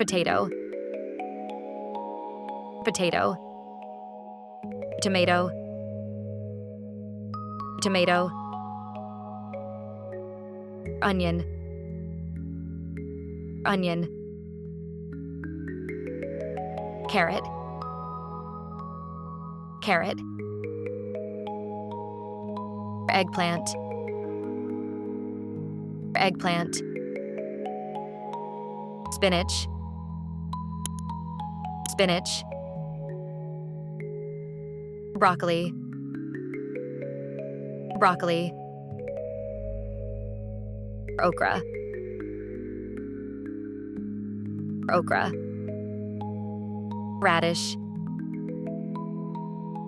potato, potato, tomato, tomato, onion, onion, carrot, carrot, eggplant, eggplant, spinach, spinach, broccoli, broccoli, okra, okra, radish,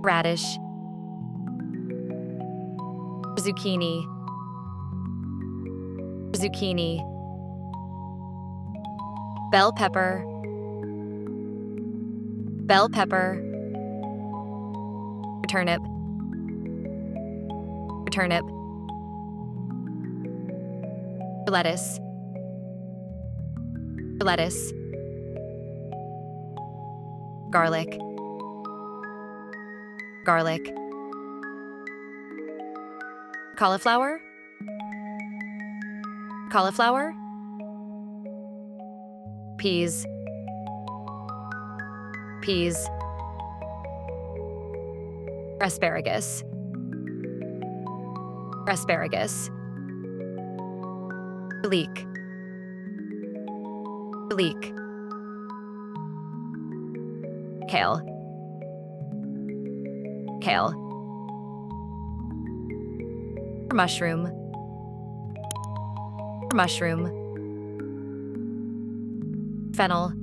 radish, zucchini, zucchini, bell pepper, bell pepper, turnip, turnip, lettuce, lettuce, garlic, garlic, cauliflower, cauliflower, peas, peas, asparagus, asparagus, leek, leek, kale, kale, mushroom, mushroom, fennel,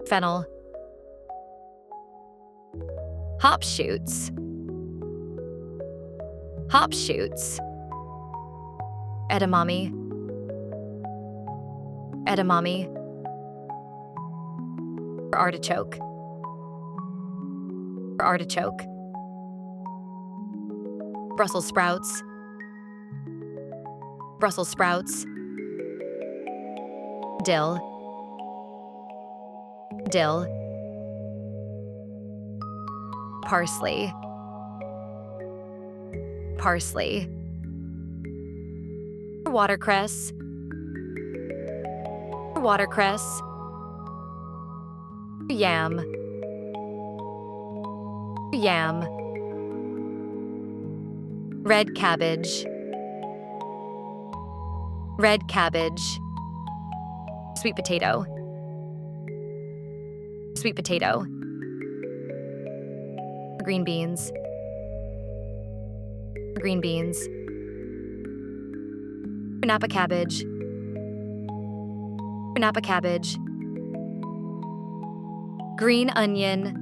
fennel, hop shoots, hop shoots, edamame, edamame, artichoke, artichoke, Brussels sprouts, Brussels sprouts, dill, dill, parsley, parsley, watercress, watercress, yam, yam, red cabbage, red cabbage, sweet potato, sweet potato, green beans, green beans, Napa cabbage, Napa cabbage, green onion,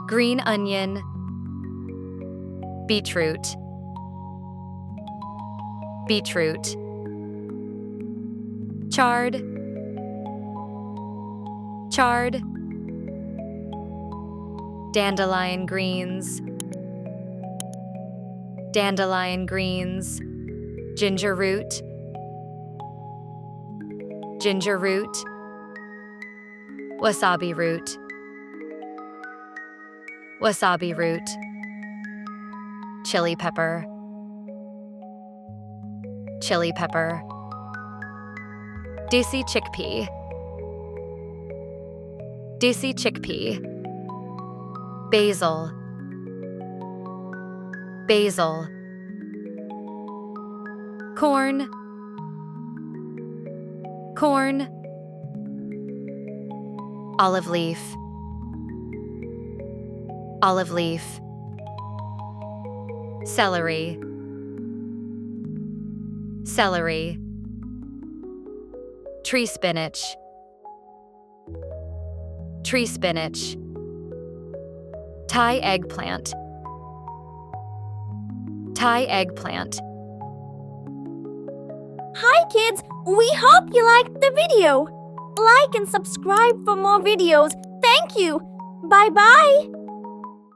green onion, beetroot, beetroot, chard, chard, dandelion greens, dandelion greens, ginger root, ginger root, wasabi root, wasabi root, chili pepper, chili pepper, desi chickpea, desi chickpea, basil, basil, corn, corn, olive leaf, olive leaf, celery, celery, tree spinach, tree spinach, Thai eggplant, Thai eggplant. Hi kids, we hope you liked the video. Like and subscribe for more videos. Thank you. Bye-bye.